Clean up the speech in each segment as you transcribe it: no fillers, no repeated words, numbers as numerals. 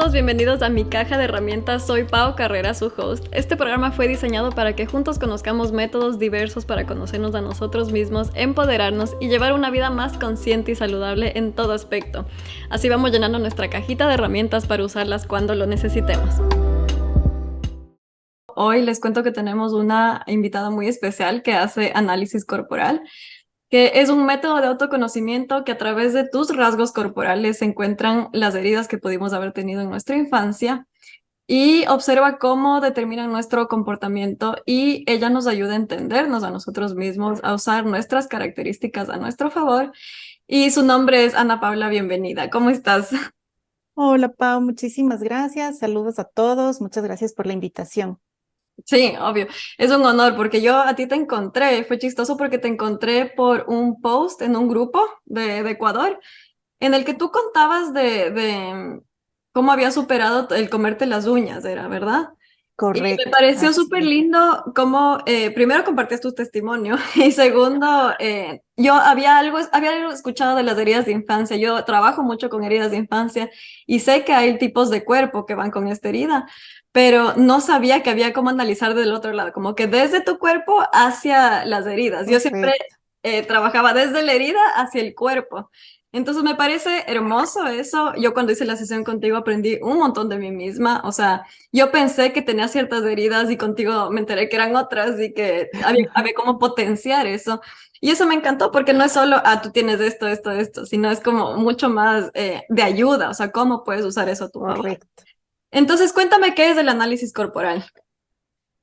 todos, bienvenidos a mi caja de herramientas. Soy Pau Carrera, su host. Este programa fue diseñado para que juntos conozcamos métodos diversos para conocernos a nosotros mismos, empoderarnos y llevar una vida más consciente y saludable en todo aspecto. Así vamos llenando nuestra cajita de herramientas para usarlas cuando lo necesitemos. Hoy les cuento que tenemos una invitada muy especial que hace análisis corporal, que es un método de autoconocimiento que a través de tus rasgos corporales se encuentran las heridas que pudimos haber tenido en nuestra infancia y observa cómo determinan nuestro comportamiento y ella nos ayuda a entendernos a nosotros mismos, a usar nuestras características a nuestro favor. Y su nombre es Ana Paula, bienvenida. ¿Cómo estás? Hola Pau, muchísimas gracias. Saludos a todos. Muchas gracias por la invitación. Sí, obvio. Es un honor porque yo a ti te encontré. Fue chistoso porque te encontré por un post en un grupo de Ecuador en el que tú contabas de cómo había superado el comerte las uñas, era, ¿verdad? Y me Correcto, pareció así súper es. lindo cómo, primero compartías tu testimonio y segundo, yo había algo escuchado de las heridas de infancia. Yo trabajo mucho con heridas de infancia y sé que hay tipos de cuerpo que van con esta herida, pero no sabía que había cómo analizar del otro lado, como que desde tu cuerpo hacia las heridas. Yo siempre Correcto. trabajaba desde la herida hacia el cuerpo. Entonces me parece hermoso eso. Yo cuando hice la sesión contigo aprendí un montón de mí misma. O sea, yo pensé que tenía ciertas heridas y contigo me enteré que eran otras y que había cómo potenciar eso. Y eso me encantó porque no es solo, tú tienes esto, esto, esto, sino es como mucho más de ayuda. O sea, cómo puedes usar eso a tu favor. Correcto. Entonces, cuéntame qué es el análisis corporal.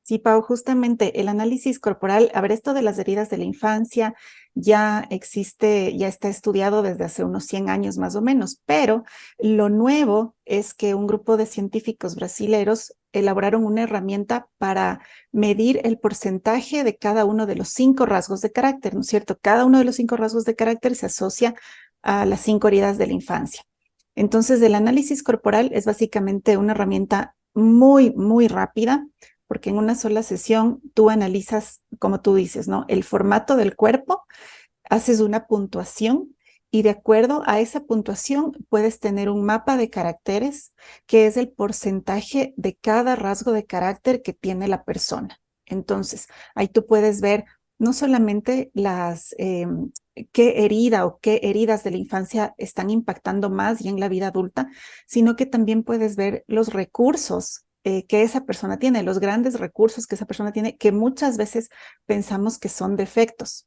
Sí, Pau, justamente el análisis corporal, a ver, esto de las heridas de la infancia ya existe, ya está estudiado desde hace unos 100 años más o menos, pero lo nuevo es que un grupo de científicos brasileros elaboraron una herramienta para medir el porcentaje de cada uno de los 5 rasgos de carácter, ¿no es cierto? Cada uno de los 5 rasgos de carácter se asocia a las 5 heridas de la infancia. Entonces, el análisis corporal es básicamente una herramienta muy, muy rápida porque en una sola sesión tú analizas, como tú dices, ¿no? El formato del cuerpo, haces una puntuación y de acuerdo a esa puntuación puedes tener un mapa de caracteres que es el porcentaje de cada rasgo de carácter que tiene la persona. Entonces, ahí tú puedes ver no solamente qué herida o qué heridas de la infancia están impactando más y en la vida adulta, sino que también puedes ver los recursos que esa persona tiene, los grandes recursos que esa persona tiene, que muchas veces pensamos que son defectos,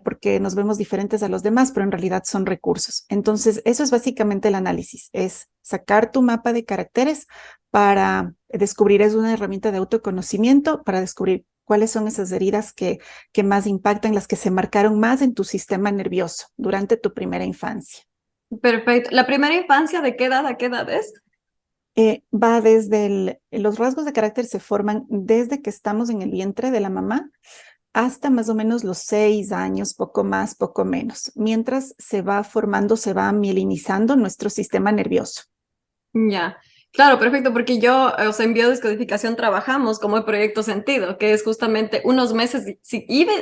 porque nos vemos diferentes a los demás, pero en realidad son recursos. Entonces, eso es básicamente el análisis, es sacar tu mapa de caracteres para descubrir, es una herramienta de autoconocimiento para descubrir cuáles son esas heridas que más impactan, las que se marcaron más en tu sistema nervioso durante tu primera infancia. Perfecto. ¿La primera infancia de qué edad a qué edad es? Va desde los rasgos de carácter se forman desde que estamos en el vientre de la mamá hasta más o menos los 6 años, poco más, poco menos, mientras se va formando, se va mielinizando nuestro sistema nervioso. Ya, claro, perfecto, porque yo, o sea, en biodescodificación trabajamos como el proyecto Sentido, que es justamente unos meses,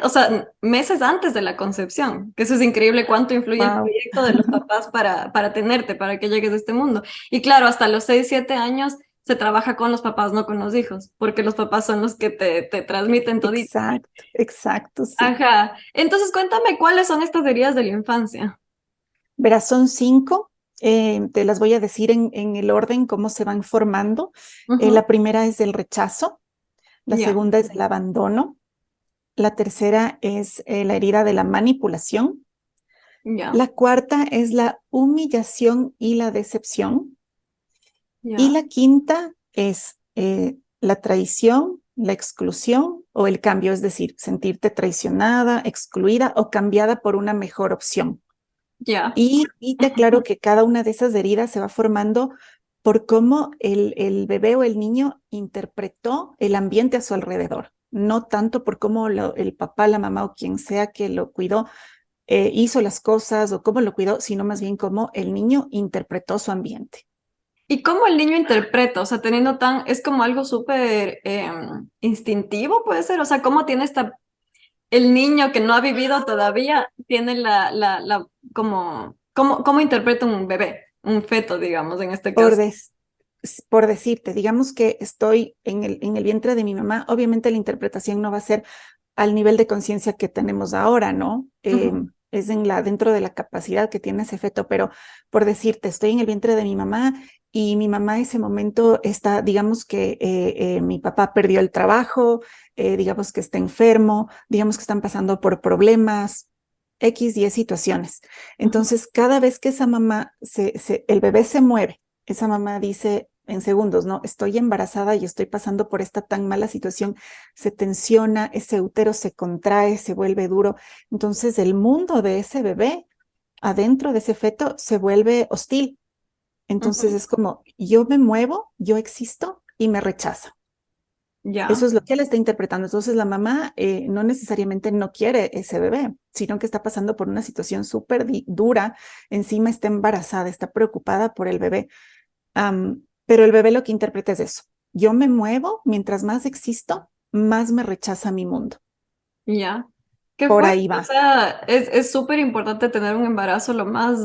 o sea, meses antes de la concepción, que eso es increíble cuánto influye el Wow. proyecto de los papás para tenerte, para que llegues a este mundo. Y claro, hasta los 6 7 años se trabaja con los papás, no con los hijos, porque los papás son los que te transmiten todo. Exacto, exacto, sí. Ajá. Entonces, cuéntame cuáles son estas heridas de la infancia. Verás, son 5. Te las voy a decir en el orden cómo se van formando. Ujú. La primera es el rechazo, la Ya, segunda es el abandono, la tercera es la herida de la manipulación, ya, la cuarta es la humillación y la decepción. Y ya. la quinta es la traición, la exclusión o el cambio, es decir, sentirte traicionada, excluida o cambiada por una mejor opción. Ya. Y te aclaro que cada una de esas heridas se va formando por cómo el bebé o el niño interpretó el ambiente a su alrededor, no tanto por cómo el papá, la mamá o quien sea que lo cuidó hizo las cosas o cómo lo cuidó, sino más bien cómo el niño interpretó su ambiente. ¿Y cómo el niño interpreta? O sea, teniendo es como algo súper instintivo, puede ser. O sea, ¿cómo tiene el niño que no ha vivido todavía, tiene cómo interpreta un bebé, un feto, digamos, en este Por, caso? des- por decirte, digamos que estoy en el vientre de mi mamá, obviamente la interpretación no va a ser al nivel de conciencia que tenemos ahora, ¿no? Ujú, Es dentro de la capacidad que tiene ese feto, pero por decirte, estoy en el vientre de mi mamá y mi mamá en ese momento está, digamos que mi papá perdió el trabajo, digamos que está enfermo, digamos que están pasando por problemas, X y situaciones. ujú. Entonces, cada vez que esa mamá, el bebé se mueve, esa mamá dice en segundos, ¿no? Estoy embarazada y estoy pasando por esta tan mala situación, se tensiona, ese útero se contrae, se vuelve duro. Entonces, el mundo de ese bebé adentro de ese feto se vuelve hostil. Entonces, Ujú. es como, yo me muevo, yo existo y me rechaza. Eso Ya. es lo que él está interpretando. Entonces la mamá no necesariamente no quiere ese bebé, sino que está pasando por una situación súper dura. Encima está embarazada, está preocupada por el bebé. Pero el bebé lo que interpreta es eso. Yo me muevo, mientras más existo, más me rechaza mi mundo. Ya. Qué Por fuerte. ahí O va. sea, es súper importante tener un embarazo lo más,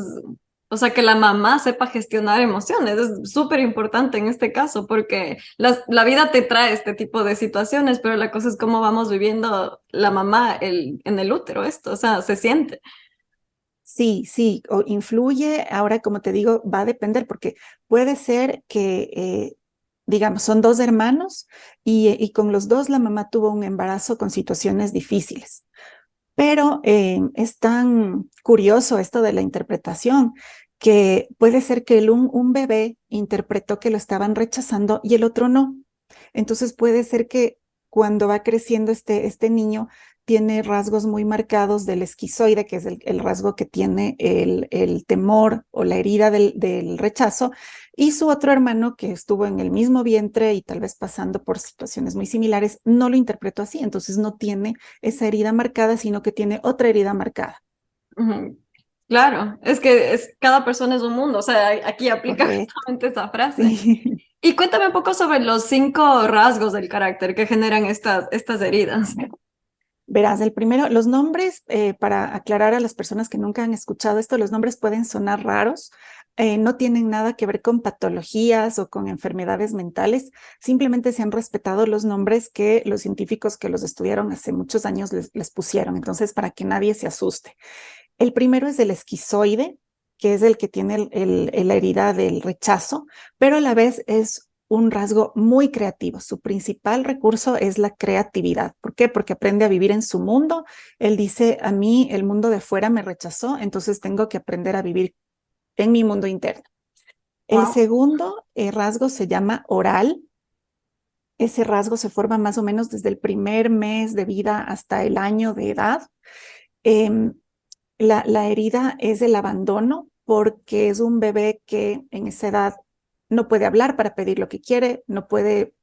o sea, que la mamá sepa gestionar emociones. Es súper importante en este caso porque la vida te trae este tipo de situaciones, pero la cosa es cómo vamos viviendo la mamá en el útero esto, o sea, se siente. Sí, sí, o influye. Ahora, como te digo, va a depender porque puede ser que, digamos, son dos hermanos y con los dos la mamá tuvo un embarazo con situaciones difíciles. Pero es tan curioso esto de la interpretación que puede ser que un bebé interpretó que lo estaban rechazando y el otro no. Entonces puede ser que cuando va creciendo este niño tiene rasgos muy marcados del esquizoide, que es el rasgo que tiene el temor o la herida del rechazo, y su otro hermano que estuvo en el mismo vientre y tal vez pasando por situaciones muy similares, no lo interpretó así, entonces no tiene esa herida marcada, sino que tiene otra herida marcada. Ujú. Claro, es que cada persona es un mundo, o sea, aquí aplica Correcto. justamente esta frase. Sí. Y cuéntame un poco sobre los 5 rasgos del carácter que generan estas heridas. Verás, el primero, los nombres, para aclarar a las personas que nunca han escuchado esto, los nombres pueden sonar raros, no tienen nada que ver con patologías o con enfermedades mentales, simplemente se han respetado los nombres que los científicos que los estudiaron hace muchos años les pusieron, entonces para que nadie se asuste. El primero es el esquizoide, que es el que tiene la herida del rechazo, pero a la vez es un rasgo muy creativo. Su principal recurso es la creatividad. ¿Por qué? Porque aprende a vivir en su mundo. Él dice, a mí el mundo de fuera me rechazó, entonces tengo que aprender a vivir en mi mundo interno. El Wow. segundo rasgo se llama oral. Ese rasgo se forma más o menos desde el primer mes de vida hasta el año de edad. Em, la herida es el abandono porque es un bebé que en esa edad no puede hablar para pedir lo que quiere, no puede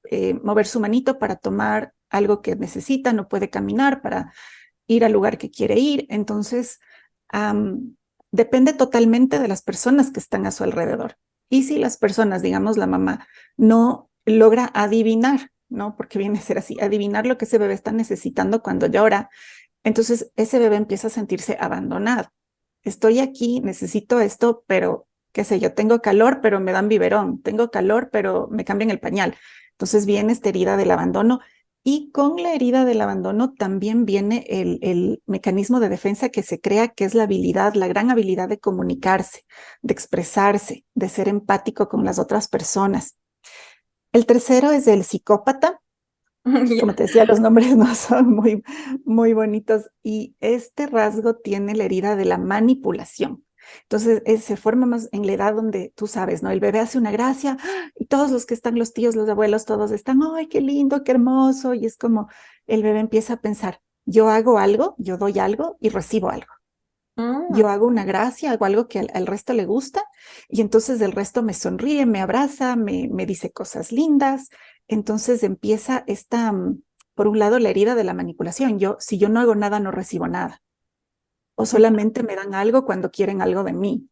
mover su manito para tomar algo que necesita, no puede caminar para ir al lugar que quiere ir. Entonces, am, depende totalmente de las personas que están a su alrededor. Y si las personas, digamos la mamá, no logra adivinar, ¿no? Porque viene a ser así, adivinar lo que ese bebé está necesitando cuando llora, entonces ese bebé empieza a sentirse abandonado. Estoy aquí, necesito esto, pero qué sé yo, tengo calor, pero me dan biberón, tengo calor, pero me cambian el pañal. Entonces viene esta herida del abandono y con la herida del abandono también viene el mecanismo de defensa que se crea, que es la habilidad, la gran habilidad de comunicarse, de expresarse, de ser empático con las otras personas. El tercero es el psicópata. Como Ya. te decía, los nombres no son muy bonitos y este rasgo tiene la herida de la manipulación. Entonces, se forma más en la edad donde tú sabes, ¿no? El bebé hace una gracia y todos los que están, los tíos, los abuelos, todos están, ¡ay, qué lindo, qué hermoso! Y es como el bebé empieza a pensar, yo hago algo, yo doy algo y recibo algo. Mm. Yo hago una gracia, hago algo que al resto le gusta y entonces el resto me sonríe, me abraza, me dice cosas lindas. Entonces empieza esta, por un lado, la herida de la manipulación. Si yo no hago nada, no recibo nada. O solamente me dan algo cuando quieren algo de mí.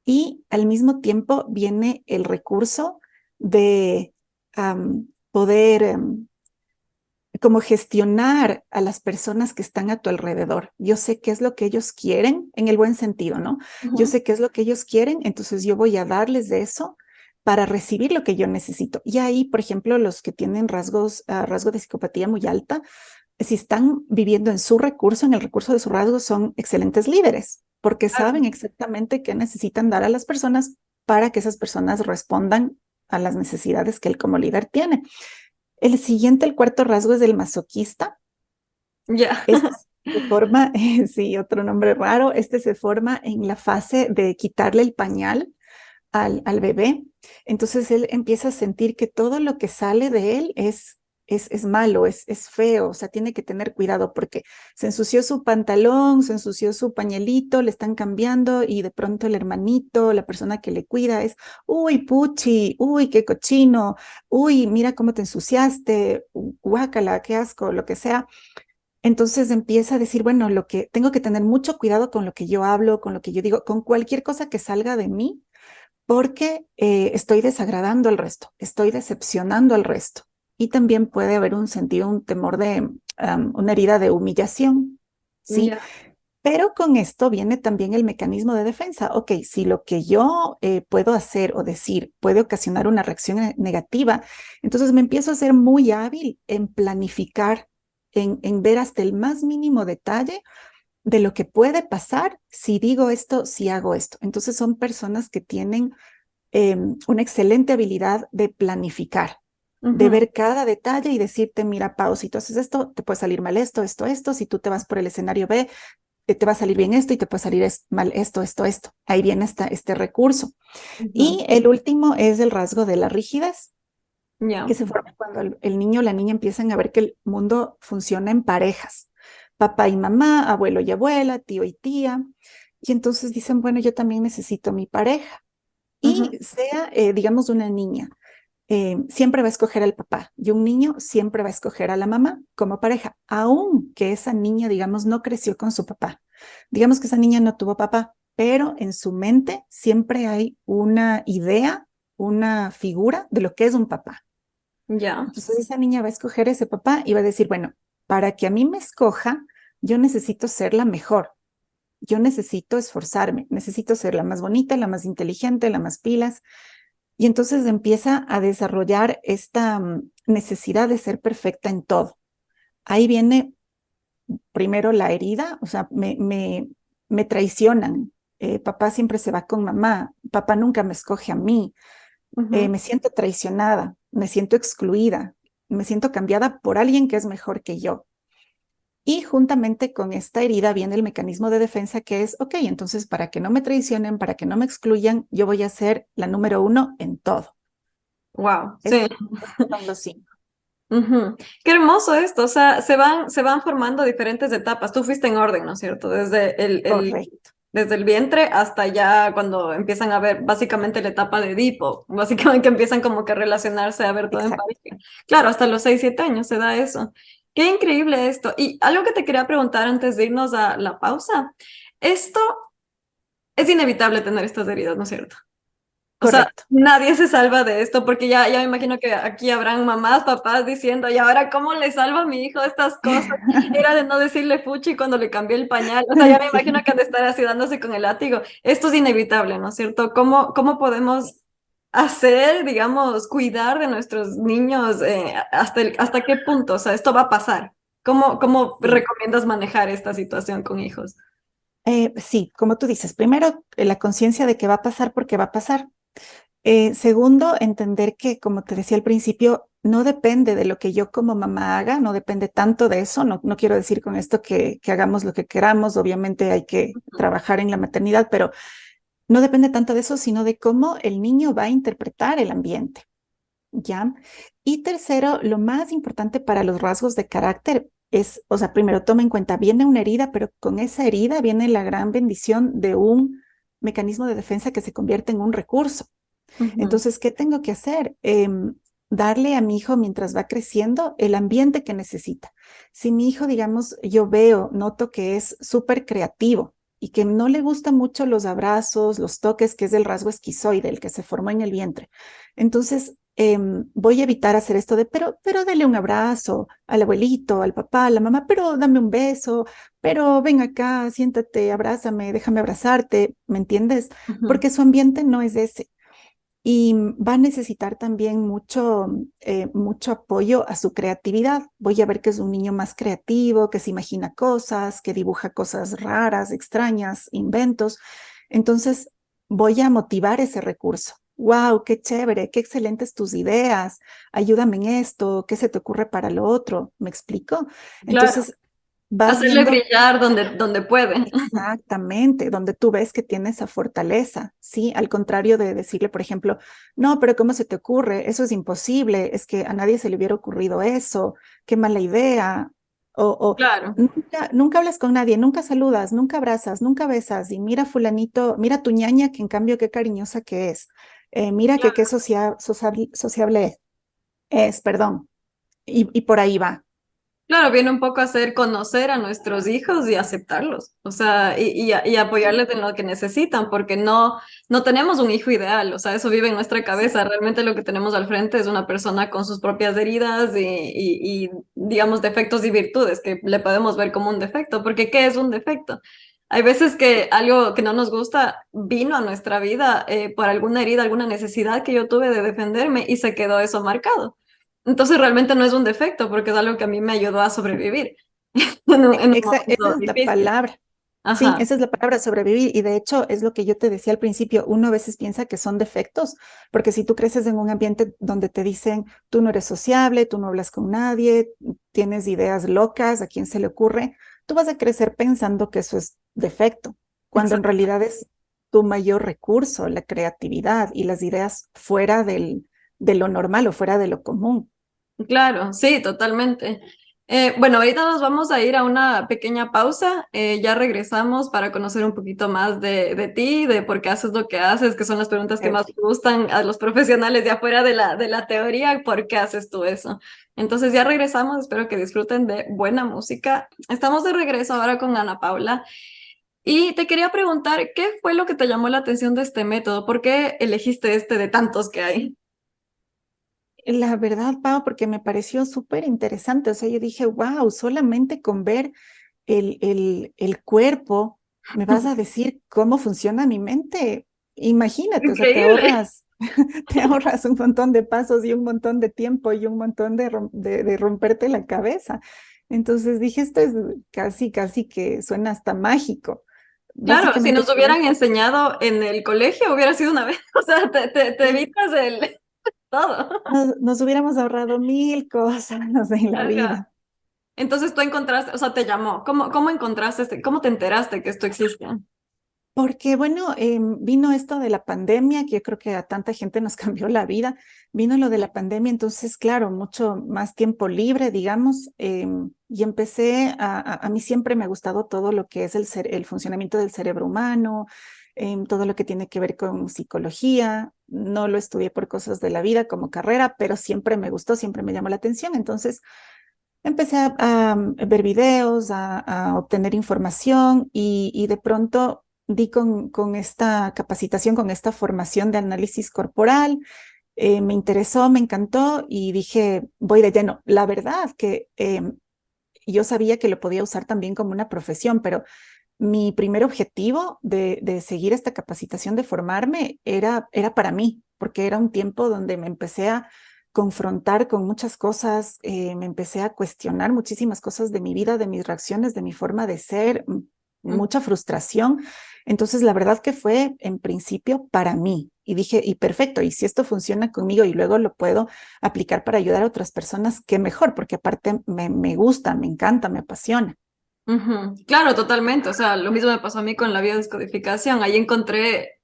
Y al mismo tiempo viene el recurso de poder como gestionar a las personas que están a tu alrededor. Yo sé qué es lo que ellos quieren, en el buen sentido, ¿no? Yo Ujú. sé qué es lo que ellos quieren, entonces yo voy a darles de eso para recibir lo que yo necesito. Y ahí, por ejemplo, los que tienen rasgo de psicopatía muy alta, si están viviendo en su recurso, en el recurso de su rasgo, son excelentes líderes, porque Claro. saben exactamente qué necesitan dar a las personas para que esas personas respondan a las necesidades que él como líder tiene. El siguiente, el cuarto rasgo es el masoquista. Ya. Este se forma, sí, otro nombre raro, este se forma en la fase de quitarle el pañal al bebé. Entonces él empieza a sentir que todo lo que sale de él es malo, es feo, o sea, tiene que tener cuidado porque se ensució su pantalón, se ensució su pañelito, le están cambiando y de pronto el hermanito, la persona que le cuida es, uy, puchi, uy, qué cochino, uy, mira cómo te ensuciaste, guácala, qué asco, lo que sea. Entonces empieza a decir, bueno, lo que tengo que tener mucho cuidado con lo que yo hablo, con lo que yo digo, con cualquier cosa que salga de mí, porque estoy desagradando al resto, estoy decepcionando al resto. Y también puede haber un sentido, un temor de una herida de humillación, ¿sí? Ya. Pero con esto viene también el mecanismo de defensa. Ok, si lo que yo puedo hacer o decir puede ocasionar una reacción negativa, entonces me empiezo a ser muy hábil en planificar, en ver hasta el más mínimo detalle de lo que puede pasar si digo esto, si hago esto. Entonces son personas que tienen una excelente habilidad de planificar, de Ujú. ver cada detalle y decirte, mira, Pau, si tú haces esto, te puede salir mal esto, esto, esto. Si tú te vas por el escenario B, te va a salir bien esto y te puede salir mal esto, esto, esto. Ahí viene este recurso. Ujú. Y el último es el rasgo de la rigidez, que Ya. se forma cuando el niño o la niña empiezan a ver que el mundo funciona en parejas. Papá y mamá, abuelo y abuela, tío y tía. Y entonces dicen, bueno, yo también necesito mi pareja. Ujú. Y sea, digamos, una niña, siempre va a escoger al papá y un niño siempre va a escoger a la mamá como pareja, aunque esa niña, digamos, no creció con su papá. Digamos que esa niña no tuvo papá, pero en su mente siempre hay una idea, una figura de lo que es un papá. Ya. Entonces esa niña va a escoger ese papá y va a decir, bueno, para que a mí me escoja, yo necesito ser la mejor. Yo necesito esforzarme, necesito ser la más bonita, la más inteligente, la más pilas. Y entonces empieza a desarrollar esta necesidad de ser perfecta en todo. Ahí viene primero la herida, o sea, me traicionan. Papá siempre se va con mamá, papá nunca me escoge a mí, Ujú. me siento traicionada, me siento excluida, me siento cambiada por alguien que es mejor que yo. Y juntamente con esta herida viene el mecanismo de defensa que es, ok, entonces para que no me traicionen, para que no me excluyan, yo voy a ser la número uno en todo. Wow. Es- Sí. Estos son los cinco. Ujú. Qué hermoso esto. O sea, se van formando diferentes etapas. Tú fuiste en orden, ¿no es cierto? Correcto. Desde el vientre hasta ya cuando empiezan a ver básicamente la etapa de Edipo, básicamente que empiezan como que a relacionarse, a ver todo en Exacto. pareja. Claro, hasta los 6 7 años se da eso. Qué increíble esto. Y algo que te quería preguntar antes de irnos a la pausa. Esto es inevitable tener estas heridas, ¿no es cierto? O sea, Correcto. nadie se salva de esto porque ya me imagino que aquí habrán mamás, papás diciendo, ¿y ahora cómo le salvo a mi hijo de estas cosas? Era de no decirle fuchi cuando le cambié el pañal. O sea, ya me imagino Sí. que han de estar así dándose con el látigo. Esto es inevitable, ¿no es cierto? ¿Cómo podemos hacer, digamos, cuidar de nuestros niños hasta qué punto? O sea, esto va a pasar. ¿Cómo Sí. recomiendas manejar esta situación con hijos? Sí, como tú dices, primero la conciencia de que va a pasar porque va a pasar. Segundo, entender que, como te decía al principio, no depende de lo que yo como mamá haga, no depende tanto de eso. No, no quiero decir con esto que hagamos lo que queramos, obviamente hay que trabajar en la maternidad, pero no depende tanto de eso, sino de cómo el niño va a interpretar el ambiente. ¿Ya? Y tercero, lo más importante para los rasgos de carácter es, o sea, primero toma en cuenta, viene una herida, pero con esa herida viene la gran bendición de un mecanismo de defensa que se convierte en un recurso. Ujú. Entonces, ¿qué tengo que hacer? Darle a mi hijo mientras va creciendo el ambiente que necesita. Si mi hijo, digamos, yo veo, noto que es súper creativo y que no le gustan mucho los abrazos, los toques, que es el rasgo esquizoide, el que se formó en el vientre. Entonces, voy a evitar hacer esto de, pero dale un abrazo al abuelito, al papá, a la mamá, pero dame un beso, pero ven acá, siéntate, abrázame, déjame abrazarte, ¿me entiendes? Ujú. Porque su ambiente no es ese. y va a necesitar también mucho apoyo a su creatividad. Voy a ver que es un niño más creativo, que se imagina cosas, que dibuja cosas raras, extrañas, inventos. Entonces, voy a motivar ese recurso. Wow, qué chévere, qué excelentes tus ideas. Ayúdame en esto, ¿qué se te ocurre para lo otro? ¿Me explico? Claro, Entonces, vas hacerle viendo brillar donde puede. exactamente, donde tú ves que tiene esa fortaleza, ¿sí? Al contrario de decirle, por ejemplo, no, pero ¿cómo se te ocurre? Eso es imposible, es que a nadie se le hubiera ocurrido eso, qué mala idea. O Claro, nunca hablas con nadie, nunca saludas, nunca abrazas, nunca besas, y mira fulanito, mira tu ñaña, que en cambio qué cariñosa que es. Mira que qué sociable es, perdón. Y por ahí va. claro, viene un poco a hacer conocer a nuestros hijos y aceptarlos, o sea, y apoyarles en lo que necesitan, porque no tenemos un hijo ideal, o sea, eso vive en nuestra cabeza. Realmente lo que tenemos al frente es una persona con sus propias heridas digamos, defectos y virtudes que le podemos ver como un defecto, porque ¿qué es un defecto? Hay veces que algo que no nos gusta vino a nuestra vida por alguna herida, alguna necesidad que yo tuve de defenderme y se quedó eso marcado. Entonces realmente no es un defecto porque es algo que a mí me ayudó a sobrevivir en un Esa momento es la difícil. palabra. Sí, Ajá, esa es la palabra, sobrevivir. Y de hecho es lo que yo te decía al principio, uno a veces piensa que son defectos, porque si tú creces en un ambiente donde te dicen, tú no eres sociable, tú no hablas con nadie, tienes ideas locas, ¿a quién se le ocurre? Tú vas a crecer pensando que eso es defecto, cuando en exacto. realidad es tu mayor recurso, la creatividad y las ideas fuera de lo normal o fuera de lo común. Claro, sí, totalmente. Bueno, ahorita nos vamos a ir a una pequeña pausa. Ya regresamos para conocer un poquito más de ti, de por qué haces lo que haces, que son las preguntas que más Chévere. me gustan a los profesionales de afuera de la teoría, por qué haces tú eso. Entonces ya regresamos, espero que disfruten de buena música. Estamos de regreso ahora con Ana Paula y te quería preguntar, ¿qué fue lo que te llamó la atención de este método? ¿Por qué elegiste este de tantos que hay? La verdad, Pau, porque me pareció súper interesante. O sea, yo dije, wow, solamente con ver el cuerpo, me vas a decir cómo funciona mi mente. Imagínate, o sea, Increíble. te ahorras un montón de pasos y un montón de tiempo y un montón de romperte la cabeza. Entonces dije, esto es casi que suena hasta mágico. Claro, si Básicamente nos fue hubieran eso. enseñado en el colegio, hubiera sido una vez. O sea, te Sí, evitas el todo. nos hubiéramos ahorrado mil cosas en la Ajá. vida. Entonces tú encontraste, o sea, te llamó. ¿Cómo encontraste cómo te enteraste que esto existe? Porque bueno, vino esto de la pandemia, que yo creo que a tanta gente nos cambió la vida. Vino lo de la pandemia, entonces, claro, mucho más tiempo libre, digamos, y empecé a mí siempre me ha gustado todo lo que es el funcionamiento del cerebro humano, todo lo que tiene que ver con psicología. No lo estudié por cosas de la vida como carrera, pero siempre me gustó, siempre me llamó la atención. Entonces, empecé a ver videos, a obtener información y de pronto di con esta capacitación, con esta formación de análisis corporal. Me interesó, me encantó y dije, voy de lleno. La verdad que yo sabía que lo podía usar también como una profesión, pero mi primer objetivo de seguir esta capacitación, de formarme, era para mí, porque era un tiempo donde me empecé a confrontar con muchas cosas, me empecé a cuestionar muchísimas cosas de mi vida, de mis reacciones, de mi forma de ser, Mm. mucha frustración. Entonces, la verdad que fue en principio para mí. Y dije, y perfecto, y si esto funciona conmigo y luego lo puedo aplicar para ayudar a otras personas, qué mejor, porque aparte me gusta, me encanta, me apasiona. Ujú. Claro, totalmente. O sea, lo mismo me pasó a mí con la biodescodificación. Ahí encontré,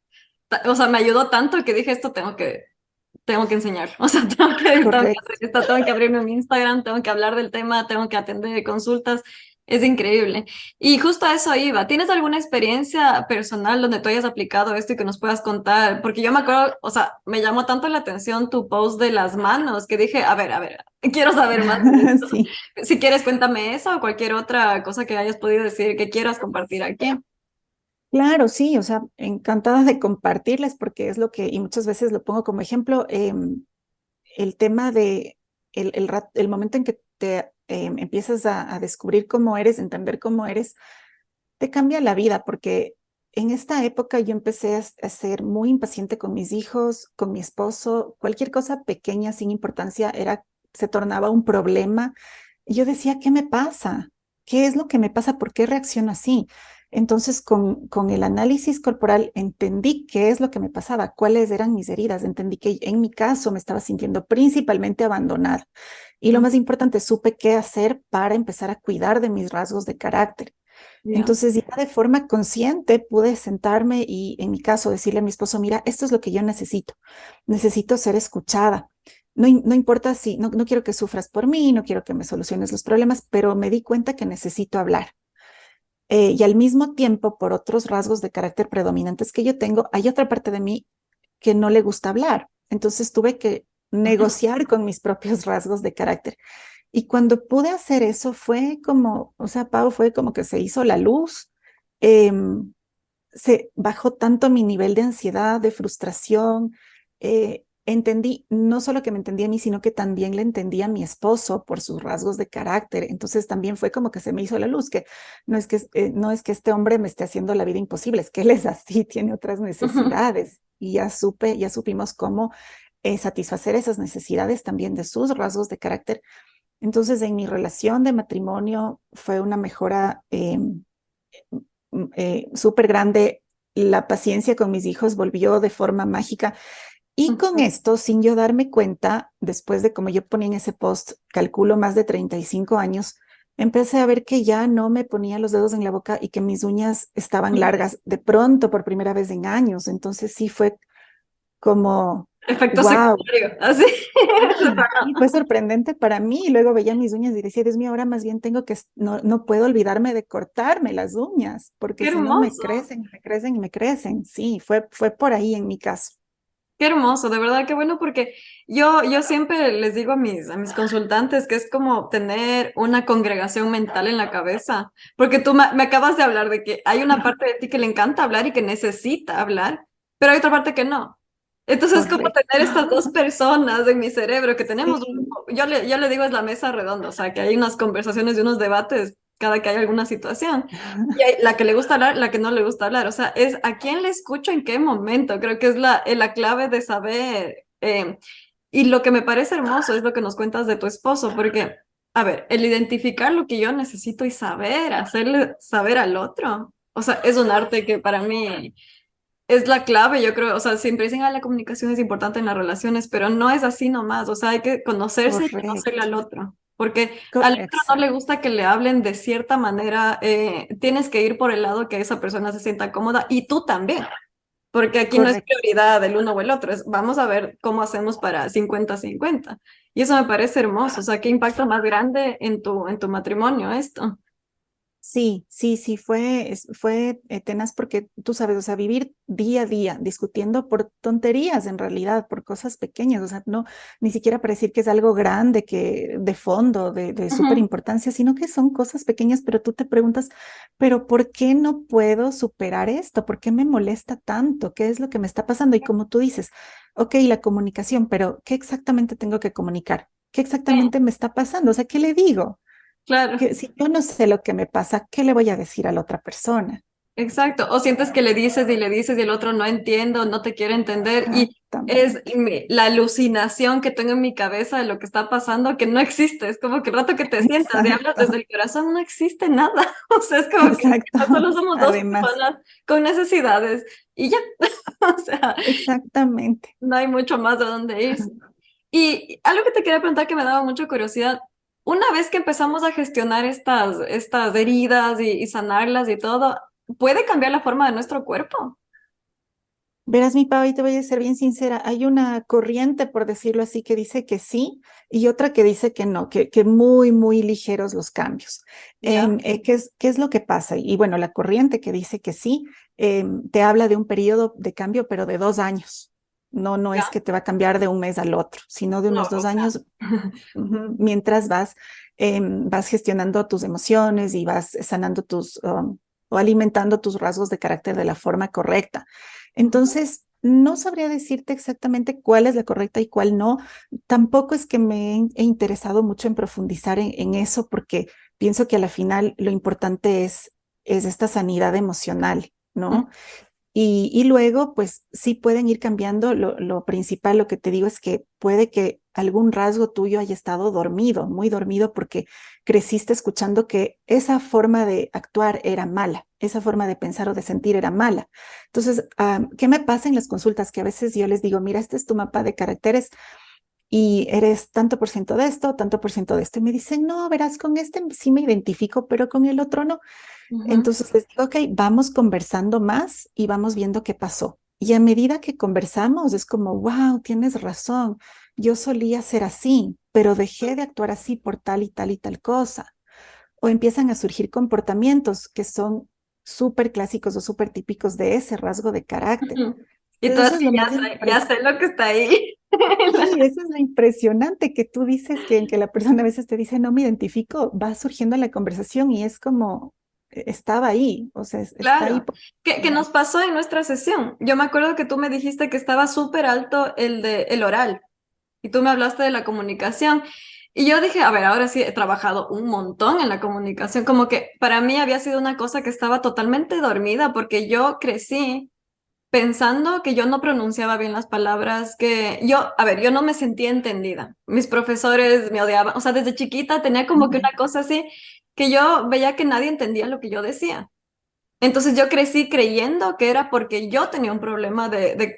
o sea, me ayudó tanto que dije, esto tengo que enseñar. O sea, tengo que hacer Correcto. esto, tengo que abrirme un Instagram, tengo que hablar del tema, tengo que atender consultas. Es increíble. Y justo a eso iba. ¿Tienes alguna experiencia personal donde tú hayas aplicado esto y que nos puedas contar? Porque yo me acuerdo, o sea, me llamó tanto la atención tu post de las manos que dije, a ver, quiero saber más de esto. Sí, Si quieres, cuéntame eso o cualquier otra cosa que hayas podido decir que quieras compartir aquí. claro, sí, o sea, encantada de compartirles porque es lo que, y muchas veces lo pongo como ejemplo, el tema de el momento en que te empiezas a descubrir cómo eres, entender cómo eres, te cambia la vida porque en esta época yo empecé a ser muy impaciente con mis hijos, con mi esposo, cualquier cosa pequeña sin importancia se tornaba un problema. Y yo decía, ¿qué me pasa? ¿Qué es lo que me pasa? ¿Por qué reacciono así? Entonces, con el análisis corporal entendí qué es lo que me pasaba, cuáles eran mis heridas. Entendí que en mi caso me estaba sintiendo principalmente abandonada. Y lo Mm, más importante, supe qué hacer para empezar a cuidar de mis rasgos de carácter. ya. Entonces ya de forma consciente pude sentarme y en mi caso decirle a mi esposo, mira, esto es lo que yo necesito. Necesito ser escuchada. No, no importa si, no quiero que sufras por mí, no quiero que me soluciones los problemas, pero me di cuenta que necesito hablar. Y al mismo tiempo, por otros rasgos de carácter predominantes que yo tengo, hay otra parte de mí que no le gusta hablar. Entonces tuve que negociar con mis propios rasgos de carácter. Y cuando pude hacer eso fue como, o sea, Pau, fue como que se hizo la luz, em, se bajó tanto mi nivel de ansiedad, de frustración. Entendí, no solo que me entendía a mí, sino que también le entendía a mi esposo por sus rasgos de carácter. Entonces también fue como que se me hizo la luz, que no es que este hombre me esté haciendo la vida imposible, es que él es así, tiene otras necesidades. Y ya supimos cómo satisfacer esas necesidades también de sus rasgos de carácter. Entonces, en mi relación de matrimonio fue una mejora súper grande. La paciencia con mis hijos volvió de forma mágica. Y con esto, sin yo darme cuenta, después de como yo ponía en ese post, calculo más de 35 años, empecé a ver que ya no me ponía los dedos en la boca y que mis uñas estaban largas de pronto por primera vez en años. Entonces sí fue como, Efecto wow. secundario, así. Y fue sorprendente para mí. Y luego veía mis uñas y decía, Dios mío, ahora más bien tengo que, no puedo olvidarme de cortarme las uñas, porque Qué si no me hermoso. crecen, me crecen y me crecen. Sí, fue por ahí en mi caso. Qué hermoso, de verdad, qué bueno, porque yo siempre les digo a mis consultantes que es como tener una congregación mental en la cabeza, porque tú me acabas de hablar de que hay una parte de ti que le encanta hablar y que necesita hablar, pero hay otra parte que no. Entonces, como Correcto. tener estas dos personas en mi cerebro que tenemos, Sí, yo le digo es la mesa redonda, o sea, que hay unas conversaciones y unos debates cada que hay alguna situación. Y hay la que le gusta hablar, la que no le gusta hablar. O sea, es a quién le escucho en qué momento. Creo que es la clave de saber. Y lo que me parece hermoso es lo que nos cuentas de tu esposo, porque, a ver, el identificar lo que yo necesito y saber, hacerle saber al otro. O sea, es un arte que para mí es la clave, yo creo. O sea, siempre dicen, ah, la comunicación es importante en las relaciones, pero no es así nomás. O sea, hay que conocerse y conocerle correcto. al otro. Porque al otro no le Exacto, gusta que le hablen de cierta manera, tienes que ir por el lado que esa persona se sienta cómoda y tú también, porque aquí no es correcto. prioridad el uno o el otro, es vamos a ver cómo hacemos para 50-50. Y eso me parece hermoso, o sea, qué impacto más grande en tu matrimonio esto. Sí, sí, sí, fue tenaz porque tú sabes, o sea, vivir día a día discutiendo por tonterías en realidad, por cosas pequeñas, o sea, no, ni siquiera para decir que es algo grande, que de fondo, de súper Ujú, importancia, sino que son cosas pequeñas, pero tú te preguntas, pero ¿por qué no puedo superar esto? ¿Por qué me molesta tanto? ¿Qué es lo que me está pasando? Y como tú dices, ok, la comunicación, pero ¿qué exactamente tengo que comunicar? ¿Qué sí, exactamente me está pasando? O sea, ¿qué le digo? claro. Que si yo no sé lo que me pasa, ¿qué le voy a decir a la otra persona? Exacto, o sientes que le dices y le dices y el otro no entiendo, no te quiere entender y es Exactamente. la alucinación que tengo en mi cabeza de lo que está pasando que no existe, es como que el rato que te sientas y hablas desde Exacto, el corazón no existe nada, o sea, es como que exacto. solo somos dos Además, personas con necesidades y ya, o sea, exactamente. no hay mucho más de dónde irse. Y algo que te quería preguntar que me daba mucha curiosidad, una vez que empezamos a gestionar estas heridas y sanarlas y todo, ¿puede cambiar la forma de nuestro cuerpo? Verás, mi Pau, y te voy a ser bien sincera, hay una corriente, por decirlo así, que dice que sí y otra que dice que no, que muy, muy ligeros los cambios. Ya, ¿Qué es lo que pasa? Y bueno, la corriente que dice que sí, te habla de un periodo de cambio, pero de 2 años. No, no es ya, que te va a cambiar de un mes al otro, sino de no, unos dos o sea, años, mientras vas gestionando tus emociones y vas sanando o alimentando tus rasgos de carácter de la forma correcta. Entonces, no sabría decirte exactamente cuál es la correcta y cuál no. Tampoco es que he interesado mucho en profundizar en eso porque pienso que a la final lo importante es esta sanidad emocional. ¿no? Y luego, pues sí pueden ir cambiando. Lo principal, lo que te digo es que puede que algún rasgo tuyo haya estado dormido, muy dormido, porque creciste escuchando que esa forma de actuar era mala, esa forma de pensar o de sentir era mala. Entonces, ¿qué me pasa en las consultas? Que a veces yo les digo, mira, este es tu mapa de caracteres y eres tanto por ciento de esto, tanto por ciento de esto. Y me dicen, no, verás, con este sí me identifico, pero con el otro no. Ujú, Entonces les digo, ok, vamos conversando más y vamos viendo qué pasó. Y a medida que conversamos, es como, wow, tienes razón, yo solía ser así, pero dejé de actuar así por tal y tal y tal cosa. O empiezan a surgir comportamientos que son súper clásicos o súper típicos de ese rasgo de carácter. ujú. Y tú Entonces eso así, es lo más ya sé lo que está ahí. sí, eso es lo impresionante que tú dices que en que la persona a veces te dice, no me identifico, va surgiendo la conversación y es como, estaba ahí, o sea, está ahí Claro, por que algo. nos pasó en nuestra sesión. Yo me acuerdo que tú me dijiste que estaba súper alto el oral y tú me hablaste de la comunicación. Y yo dije, a ver, ahora sí he trabajado un montón en la comunicación, como que para mí había sido una cosa que estaba totalmente dormida porque yo crecí pensando que yo no pronunciaba bien las palabras, que yo, a ver, yo no me sentía entendida. Mis profesores me odiaban, o sea, desde chiquita tenía como que Ujú. una cosa así, que yo veía que nadie entendía lo que yo decía. Entonces yo crecí creyendo que era porque yo tenía un problema de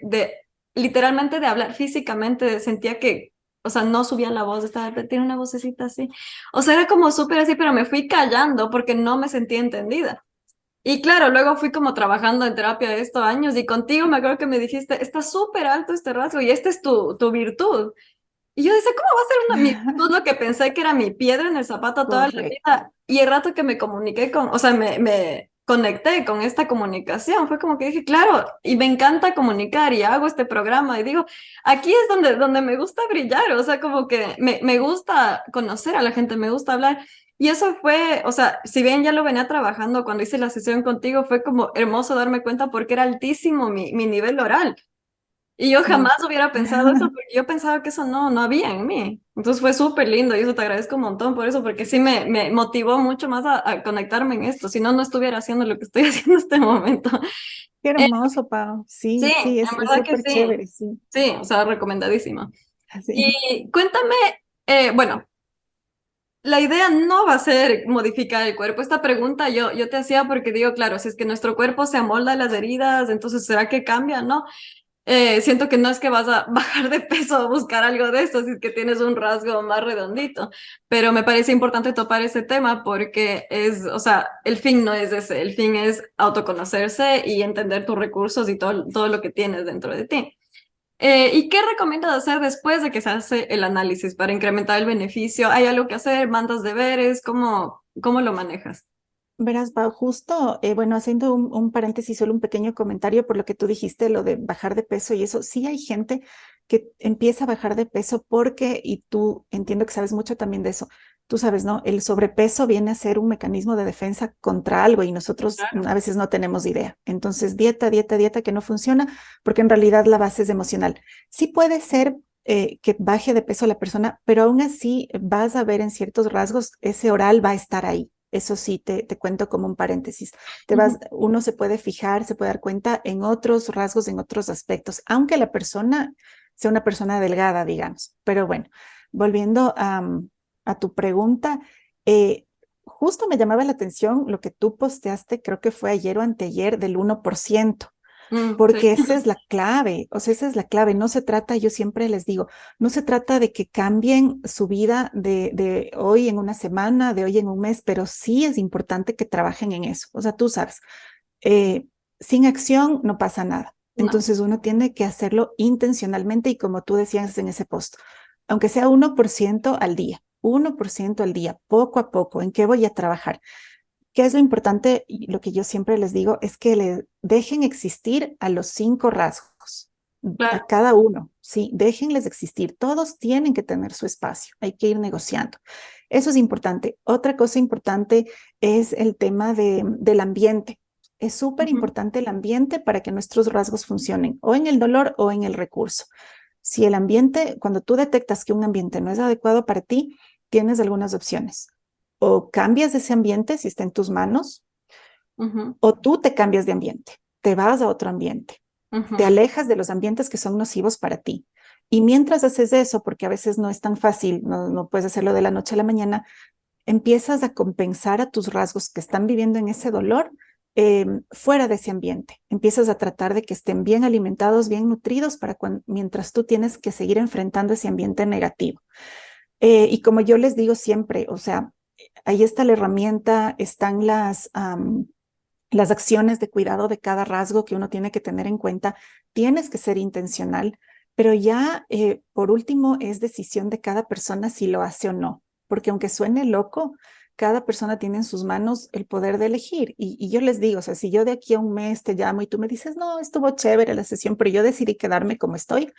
literalmente de hablar físicamente, sentía que, o sea, no subía la voz, estaba, tiene una vocecita así. O sea, era como súper así, pero me fui callando porque no me sentía entendida. Y claro, luego fui como trabajando en terapia estos años y contigo me acuerdo que me dijiste, está súper alto este rasgo y esta es tu virtud. Y yo decía, ¿cómo va a ser una mi virtud lo que pensé que era mi piedra en el zapato toda la Correcto. vida? Y el rato que me comuniqué con, o sea, me conecté con esta comunicación, fue como que dije, claro, y me encanta comunicar y hago este programa y digo, aquí es donde me gusta brillar, o sea, como que me gusta conocer a la gente, me gusta hablar. Y eso fue, o sea, si bien ya lo venía trabajando cuando hice la sesión contigo, fue como hermoso darme cuenta porque era altísimo mi nivel oral. Y yo Sí. jamás hubiera pensado eso porque yo pensaba que eso no había en mí. Entonces fue súper lindo y eso te agradezco un montón por eso, porque sí me motivó mucho más a conectarme en esto. Si no, no estuviera haciendo lo que estoy haciendo en este momento. Qué Eh, hermoso, Pau. sí, Sí, sí, en es verdad que súper sí. chévere, sí. Sí, o sea, recomendadísimo. Así. Y cuéntame, bueno, la idea no va a ser modificar el cuerpo. Esta pregunta yo te hacía porque digo, claro, si es que nuestro cuerpo se amolda a las heridas, entonces ¿será que cambia? ¿No? Siento que no es que vas a bajar de peso o buscar algo de eso, si es que tienes un rasgo más redondito, pero me parece importante topar ese tema porque es, o sea, el fin no es ese, el fin es autoconocerse y entender tus recursos y todo lo que tienes dentro de ti. ¿Y qué recomiendas hacer después de que se hace el análisis para incrementar el beneficio? ¿Hay algo que hacer? ¿Mandas deberes? ¿Cómo lo manejas? Verás, Pau, justo, bueno, haciendo un paréntesis, solo un pequeño comentario por lo que tú dijiste, lo de bajar de peso y eso, sí hay gente que empieza a bajar de peso porque, y tú entiendo que sabes mucho también de eso, tú sabes, ¿no? El sobrepeso viene a ser un mecanismo de defensa contra algo y nosotros Claro. a veces no tenemos idea. Entonces, dieta, dieta, dieta que no funciona porque en realidad la base es emocional. Sí puede ser que baje de peso la persona, pero aún así vas a ver en ciertos rasgos, ese oral va a estar ahí. Eso sí, te cuento como un paréntesis. Ujú. Uno se puede fijar, se puede dar cuenta en otros rasgos, en otros aspectos, aunque la persona sea una persona delgada, digamos. Pero bueno, volviendo a tu pregunta, eh, justo me llamaba la atención lo que tú posteaste, creo que fue ayer o anteayer, del 1%. Sí. Porque esa es la clave, o sea, esa es la clave. No se trata, yo siempre les digo, no se trata de que cambien su vida de hoy en una semana, de hoy en un mes, pero sí es importante que trabajen en eso. O sea, tú sabes, eh, sin acción no pasa nada. No. Entonces uno tiene que hacerlo intencionalmente y como tú decías en ese post, aunque sea 1% al día, 1% al día, poco a poco, ¿en qué voy a trabajar? ¿Qué es lo importante? Y lo que yo siempre les digo es que le dejen existir a los 5 rasgos, a Claro. cada uno, sí, déjenles existir. Todos tienen que tener su espacio, hay que ir negociando. Eso es importante. Otra cosa importante es el tema del ambiente. Es súper Ujú. importante el ambiente para que nuestros rasgos funcionen, o en el dolor o en el recurso. Si el ambiente, cuando tú detectas que un ambiente no es adecuado para ti, tienes algunas opciones o cambias de ese ambiente si está en tus manos, Ujú. o tú te cambias de ambiente. te vas a otro ambiente, te Ujú. alejas de los ambientes que son nocivos para ti. Y mientras haces eso, porque a veces no es tan fácil, no puedes hacerlo de la noche a la mañana, empiezas a compensar a tus rasgos que están viviendo en ese dolor fuera de ese ambiente. Empiezas a tratar de que estén bien alimentados, bien nutridos para mientras tú tienes que seguir enfrentando ese ambiente negativo. Y como yo les digo siempre, o sea, ahí está la herramienta, están las acciones de cuidado de cada rasgo que uno tiene que tener en cuenta. Tienes que ser intencional, pero ya por último es decisión de cada persona si lo hace o no, porque aunque suene loco, cada persona tiene en sus manos el poder de elegir. Y yo les digo, o sea, si yo de aquí a un mes te llamo y tú me dices, no, estuvo chévere la sesión, pero yo decidí quedarme como estoy,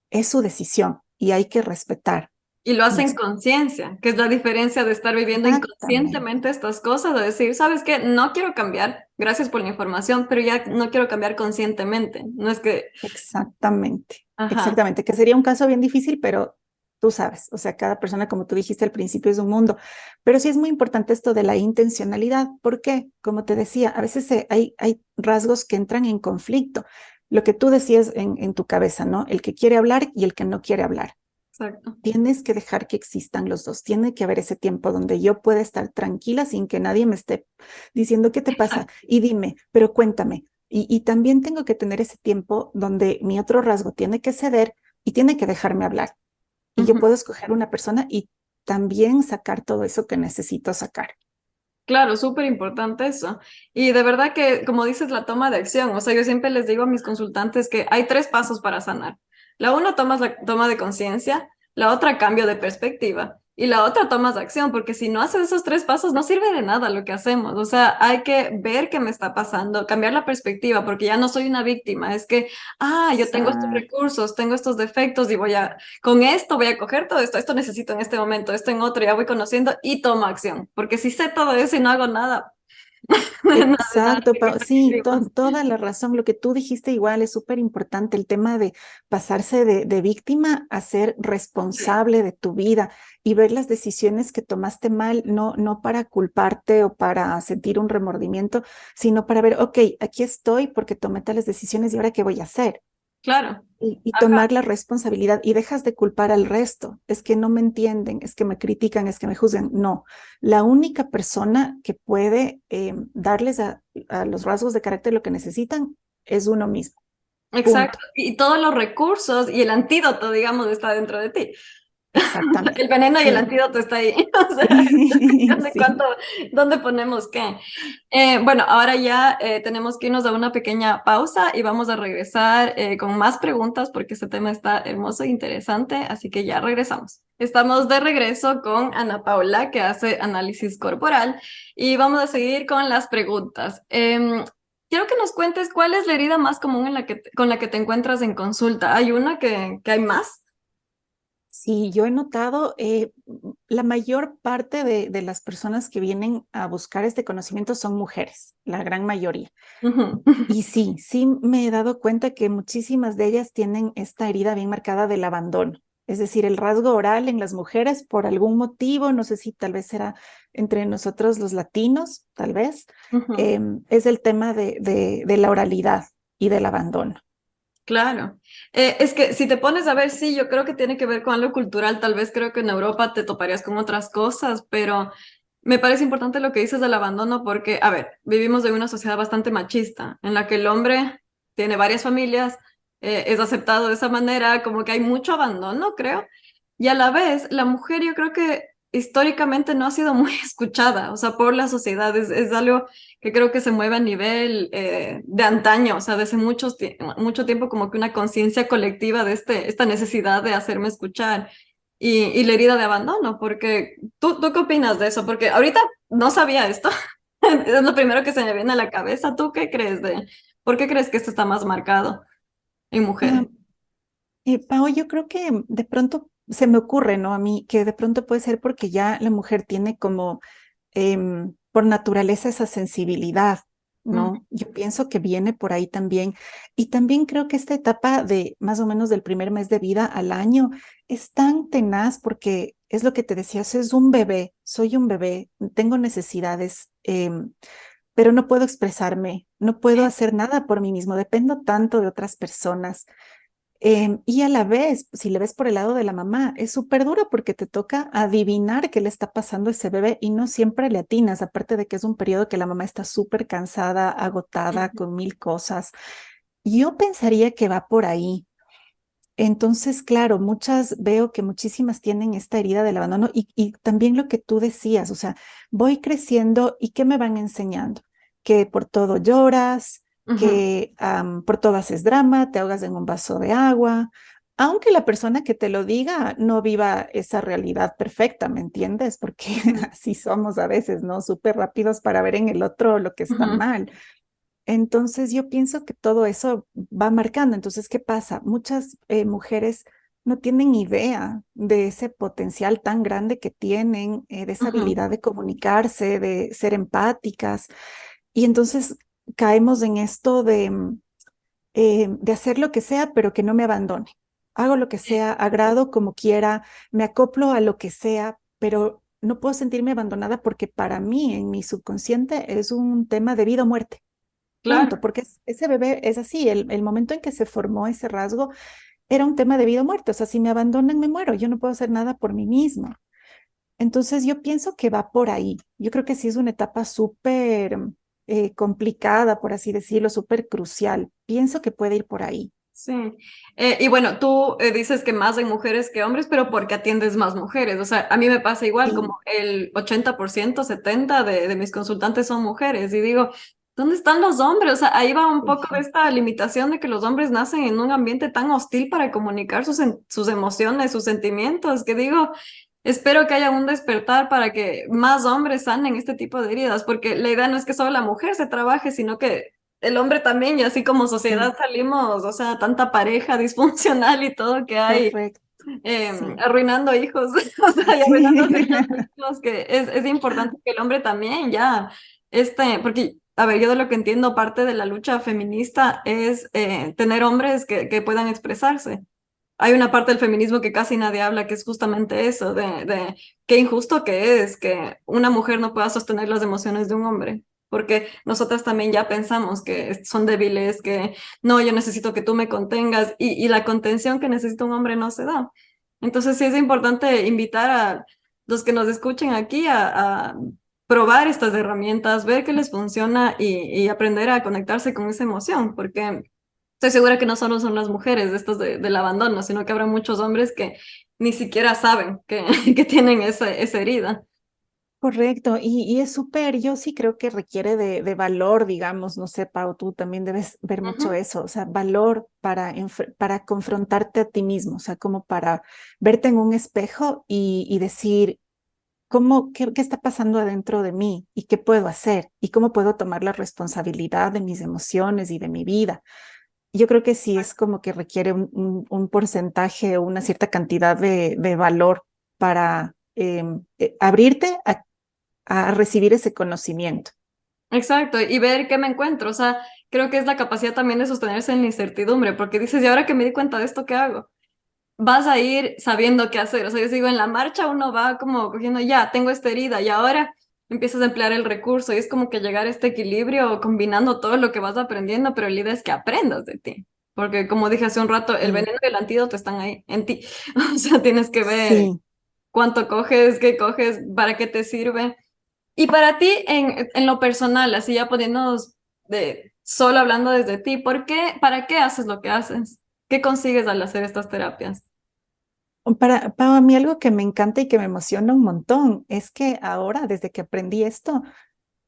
es su decisión y hay que respetar. Y lo ¿Me hacen explico? conciencia, que es la diferencia de estar viviendo Exactamente, inconscientemente estas cosas, de decir, ¿sabes qué? No quiero cambiar, gracias por la información, pero ya no quiero cambiar conscientemente. No es que, exactamente, ajá, exactamente, que sería un caso bien difícil, pero tú sabes, o sea, cada persona, como tú dijiste al principio, es un mundo. Pero sí es muy importante esto de la intencionalidad, porque, como te decía, a veces hay rasgos que entran en conflicto. Lo que tú decías en tu cabeza, ¿no? El que quiere hablar y el que no quiere hablar. exacto. Tienes que dejar que existan los dos. Tiene que haber ese tiempo donde yo pueda estar tranquila sin que nadie me esté diciendo qué te pasa Exacto. y dime, pero cuéntame. Y también tengo que tener ese tiempo donde mi otro rasgo tiene que ceder y tiene que dejarme hablar. Y yo Ujú. puedo escoger una persona y también sacar todo eso que necesito sacar. Claro, súper importante eso. Y de verdad que, como dices, la toma de acción. O sea, yo siempre les digo a mis consultantes que hay tres pasos para sanar. La una, tomas la toma de conciencia, la otra, cambio de perspectiva y la otra, tomas de acción, porque si no haces esos tres pasos, no sirve de nada lo que hacemos. O sea, hay que ver qué me está pasando, cambiar la perspectiva, porque ya no soy una víctima. Es que, yo tengo estos Exacto. recursos, tengo estos defectos y con esto voy a coger todo esto necesito en este momento, esto en otro, ya voy conociendo y tomo acción, porque si sé todo eso y no hago nada, de nada Exacto, sirve lo que sí, hicimos. toda la razón. Lo que tú dijiste igual es súper importante, el tema de pasarse de víctima a ser Sí, responsable de tu vida y ver las decisiones que tomaste mal, no para culparte o para sentir un remordimiento, sino para ver, ok, aquí estoy porque tomé tales decisiones y ahora qué voy a hacer. claro, Y ajá, tomar la responsabilidad y dejas de culpar al resto. Es que no me entienden, es que me critican, es que me juzgan. No, la única persona que puede darles a los rasgos de carácter lo que necesitan es uno mismo. exacto. Punto. Y todos los recursos y el antídoto, digamos, está dentro de ti. El Exactamente. veneno y el Sí. antídoto está ahí. O sea, es cuestión de Sí. dónde ponemos qué. Bueno, ahora ya tenemos que irnos a una pequeña pausa y vamos a regresar con más preguntas porque este tema está hermoso e interesante, así que ya regresamos. Estamos de regreso con Ana Paula, que hace análisis corporal, y vamos a seguir con las preguntas. Quiero que nos cuentes cuál es la herida más común con la que te encuentras en consulta. ¿Hay una que hay más? Sí, yo he notado, la mayor parte de las personas que vienen a buscar este conocimiento son mujeres, la gran mayoría. Ujú. Y sí, sí me he dado cuenta que muchísimas de ellas tienen esta herida bien marcada del abandono. Es decir, el rasgo oral en las mujeres por algún motivo, no sé si tal vez será entre nosotros los latinos, tal vez, Ujú. es el tema de la oralidad y del abandono. Claro. Es que si te pones a ver, sí, yo creo que tiene que ver con algo cultural. Tal vez creo que en Europa te toparías con otras cosas, pero me parece importante lo que dices del abandono porque, a ver, vivimos en una sociedad bastante machista, en la que el hombre tiene varias familias, es aceptado de esa manera, como que hay mucho abandono, creo. Y a la vez, la mujer yo creo que históricamente no ha sido muy escuchada, o sea, por la sociedad. Es algo que creo que se mueve a nivel de antaño, o sea, desde mucho tiempo como que una conciencia colectiva de esta necesidad de hacerme escuchar y la herida de abandono, porque ¿tú qué opinas de eso? Porque ahorita no sabía esto, es lo primero que se me viene a la cabeza. ¿Tú qué crees por qué crees que esto está más marcado en Ah, mujeres? Pao, yo creo que de pronto se me ocurre, ¿no? A mí que de pronto puede ser porque ya la mujer tiene como por naturaleza esa sensibilidad, Mm, ¿no? Yo pienso que viene por ahí también. Y también creo que esta etapa de más o menos del primer mes de vida al año es tan tenaz porque es lo que te decía, es un bebé, soy un bebé, tengo necesidades. pero no puedo expresarme, no puedo hacer nada por mí mismo, dependo tanto de otras personas. Y a la vez, si le ves por el lado de la mamá, es súper duro porque te toca adivinar qué le está pasando a ese bebé y no siempre le atinas, aparte de que es un periodo que la mamá está súper cansada, agotada, Ujú. con mil cosas. Yo pensaría que va por ahí. Entonces, claro, veo que muchísimas tienen esta herida del abandono y también lo que tú decías, o sea, voy creciendo y ¿qué me van enseñando? Que por todo lloras, Ujú. que por todo haces drama, te ahogas en un vaso de agua, aunque la persona que te lo diga no viva esa realidad perfecta, ¿me entiendes? Porque Ujú. así somos a veces, ¿no? Súper rápidos para ver en el otro lo que está Ujú. mal. Entonces yo pienso que todo eso va marcando. Entonces, ¿qué pasa? Muchas mujeres no tienen idea de ese potencial tan grande que tienen, de esa Ujú. habilidad de comunicarse, de ser empáticas. Y entonces caemos en esto de hacer lo que sea, pero que no me abandone. Hago lo que Sí, sea, agrado como quiera, me acoplo a lo que sea, pero no puedo sentirme abandonada porque para mí, en mi subconsciente, es un tema de vida o muerte. Punto, claro. porque ese bebé es así, el momento en que se formó ese rasgo era un tema de vida o muerte, o sea, si me abandonan me muero, yo no puedo hacer nada por mí mismo. Entonces yo pienso que va por ahí. Yo creo que sí es una etapa súper complicada, por así decirlo, súper crucial. Pienso que puede ir por ahí. Sí. Y bueno, tú dices que más en mujeres que hombres, pero ¿por qué atiendes más mujeres? O sea, a mí me pasa igual, como Sí, el 80%, 70% de mis consultantes son mujeres. Y digo, ¿dónde están los hombres? O sea, ahí va un poco de sí, esta limitación de que los hombres nacen en un ambiente tan hostil para comunicar sus emociones, sus sentimientos, que digo, espero que haya un despertar para que más hombres sanen este tipo de heridas, porque la idea no es que solo la mujer se trabaje, sino que el hombre también, y así como sí, sociedad salimos, o sea, tanta pareja disfuncional y todo que hay, correcto. Sí, arruinando hijos, o sea, y sí, arruinando hijos, que es importante que el hombre también ya, porque, a ver, yo de lo que entiendo, parte de la lucha feminista es tener hombres que puedan expresarse. Hay una parte del feminismo que casi nadie habla, que es justamente eso, de qué injusto que es que una mujer no pueda sostener las emociones de un hombre, porque nosotras también ya pensamos que son débiles, que no, yo necesito que tú me contengas y la contención que necesita un hombre no se da. Entonces sí es importante invitar a los que nos escuchen aquí a probar estas herramientas, ver qué les funciona y aprender a conectarse con esa emoción, porque estoy segura que no solo son las mujeres de estos del abandono, sino que habrá muchos hombres que ni siquiera saben que, que tienen esa herida. correcto. Y es súper, yo sí creo que requiere de valor, digamos, no sé, Pau, tú también debes ver mucho Ujú. eso, o sea, valor para confrontarte a ti mismo, o sea, como para verte en un espejo y decir, qué está pasando adentro de mí y qué puedo hacer y cómo puedo tomar la responsabilidad de mis emociones y de mi vida. Yo creo que sí es como que requiere un porcentaje o una cierta cantidad de valor para abrirte a recibir ese conocimiento. Exacto, y ver qué me encuentro. O sea, creo que es la capacidad también de sostenerse en la incertidumbre, porque dices, ¿y ahora que me di cuenta de esto, qué hago? Vas a ir sabiendo qué hacer. O sea, yo digo, en la marcha uno va como cogiendo, ya, tengo esta herida y ahora empiezas a emplear el recurso y es como que llegar a este equilibrio combinando todo lo que vas aprendiendo, pero la idea es que aprendas de ti. Porque como dije hace un rato, el Sí, veneno y el antídoto están ahí, en ti. O sea, tienes que ver sí. cuánto coges, qué coges, para qué te sirve. Y para ti, en lo personal, así ya poniéndonos de solo hablando desde ti, para qué haces lo que haces? ¿Qué consigues al hacer estas terapias? Para mí algo que me encanta y que me emociona un montón es que ahora, desde que aprendí esto,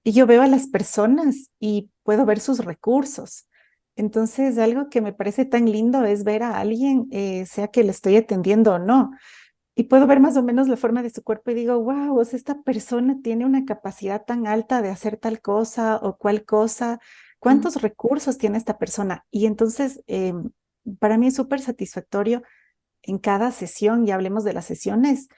yo veo a las personas y puedo ver sus recursos. Entonces, algo que me parece tan lindo es ver a alguien, sea que le estoy atendiendo o no, y puedo ver más o menos la forma de su cuerpo y digo, wow, o sea, esta persona tiene una capacidad tan alta de hacer tal cosa o cual cosa. Ujú. ¿Cuántos recursos tiene esta persona? Y entonces, para mí es súper satisfactorio en cada sesión, y hablemos de las sesiones,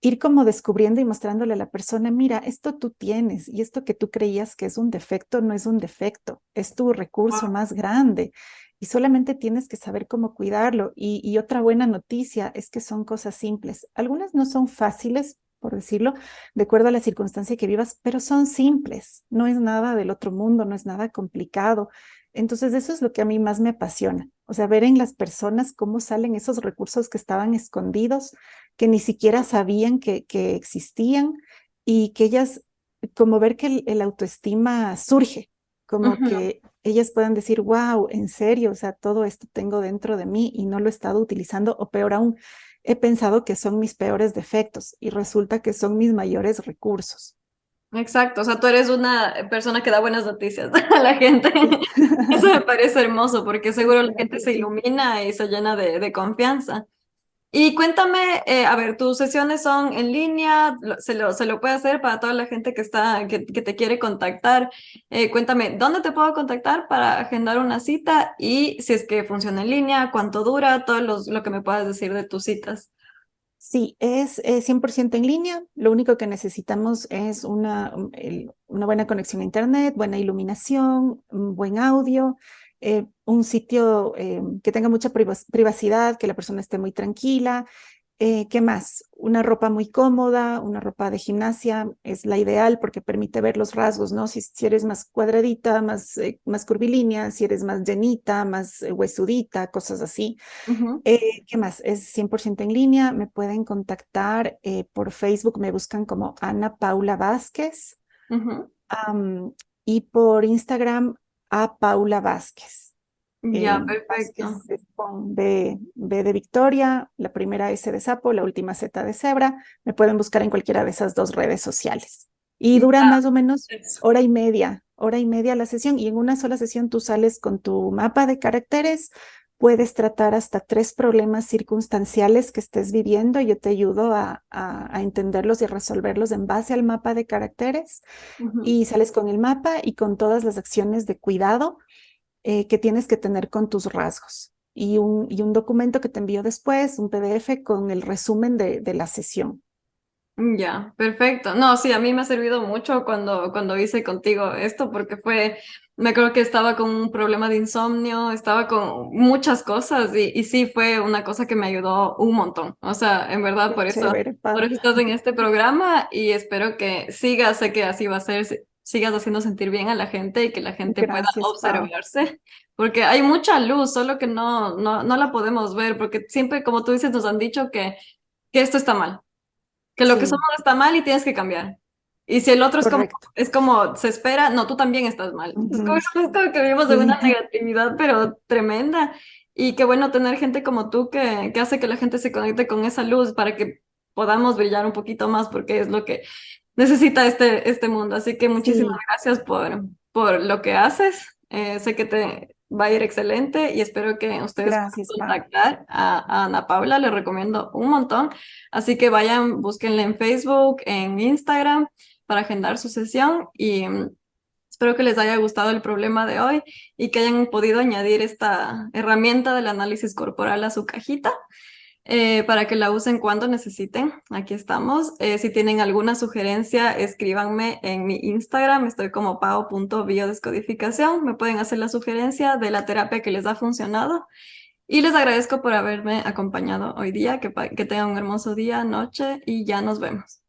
ir como descubriendo y mostrándole a la persona, mira, esto tú tienes y esto que tú creías que es un defecto no es un defecto, es tu recurso Wow. más grande y solamente tienes que saber cómo cuidarlo. Y otra buena noticia es que son cosas simples. Algunas no son fáciles por decirlo, de acuerdo a la circunstancia que vivas, pero son simples, no es nada del otro mundo, no es nada complicado. Entonces, eso es lo que a mí más me apasiona, o sea, ver en las personas cómo salen esos recursos que estaban escondidos, que ni siquiera sabían que existían y que ellas, como ver que el autoestima surge, como Ujú. que ellas puedan decir, wow, en serio, o sea, todo esto tengo dentro de mí y no lo he estado utilizando, o peor aún, he pensado que son mis peores defectos y resulta que son mis mayores recursos. Exacto, o sea, tú eres una persona que da buenas noticias a la gente. Sí. Eso me parece hermoso porque seguro la gente se Sí. ilumina y se llena de confianza. Y cuéntame, a ver, tus sesiones son en línea, se lo puede hacer para toda la gente que está, que te quiere contactar. Cuéntame, ¿dónde te puedo contactar para agendar una cita? Y si es que funciona en línea, cuánto dura, lo que me puedas decir de tus citas. Sí, es 100% en línea. Lo único que necesitamos es una buena conexión a Internet, buena iluminación, un buen audio, un sitio que tenga mucha privacidad, que la persona esté muy tranquila. ¿Qué más? Una ropa muy cómoda, una ropa de gimnasia es la ideal porque permite ver los rasgos, ¿no? Si eres más cuadradita, más curvilínea, si eres más llenita, más huesudita, cosas así. Ujú, ¿Qué más? Es 100% en línea. Me pueden contactar por Facebook, me buscan como Ana Paula Vázquez, ujú. am, y por Instagram a Paula Vázquez. Ya, perfecto. Vázquez es con B de Victoria, la primera S de sapo, la última Z de cebra. Me pueden buscar en cualquiera de esas dos redes sociales. Y dura Ya, más o menos eso. hora y media la sesión. Y en una sola sesión tú sales con tu mapa de caracteres. Puedes tratar hasta 3 problemas circunstanciales que estés viviendo. Yo te ayudo a entenderlos y a resolverlos en base al mapa de caracteres. Ujú. Y sales con el mapa y con todas las acciones de cuidado que tienes que tener con tus rasgos. Y un documento que te envío después, un PDF con el resumen de la sesión. Ya, perfecto. No, sí, a mí me ha servido mucho cuando hice contigo esto, porque me acuerdo que estaba con un problema de insomnio, estaba con muchas cosas y sí fue una cosa que me ayudó un montón. O sea, en verdad, Qué chévere, por eso Paula. estás en este programa y espero que sigas, sé que así va a ser, sigas haciendo sentir bien a la gente y que la gente pueda Gracias, Pau. observarse, porque hay mucha luz, solo que no la podemos ver, porque siempre, como tú dices, nos han dicho que esto está mal, que lo que somos Sí, está mal y tienes que cambiar. Y si el otro correcto. es como se espera, no, tú también estás mal. Ujú. Es como que vivimos de una Sí, negatividad, pero tremenda. Y qué bueno tener gente como tú que hace que la gente se conecte con esa luz para que podamos brillar un poquito más, porque es lo que necesita este mundo. Así que muchísimas sí, gracias por lo que haces. Sé que te va a ir excelente y espero que ustedes puedan gracias, Pau. contactar a Ana Paula. Les recomiendo un montón. Así que vayan, búsquenla en Facebook, en Instagram para agendar su sesión y espero que les haya gustado el problema de hoy y que hayan podido añadir esta herramienta del análisis corporal a su cajita para que la usen cuando necesiten. Aquí estamos. Si tienen alguna sugerencia, escríbanme en mi Instagram. Estoy como pao.biodescodificación. Me pueden hacer la sugerencia de la terapia que les ha funcionado. Y les agradezco por haberme acompañado hoy día. Que tengan un hermoso día, noche y ya nos vemos.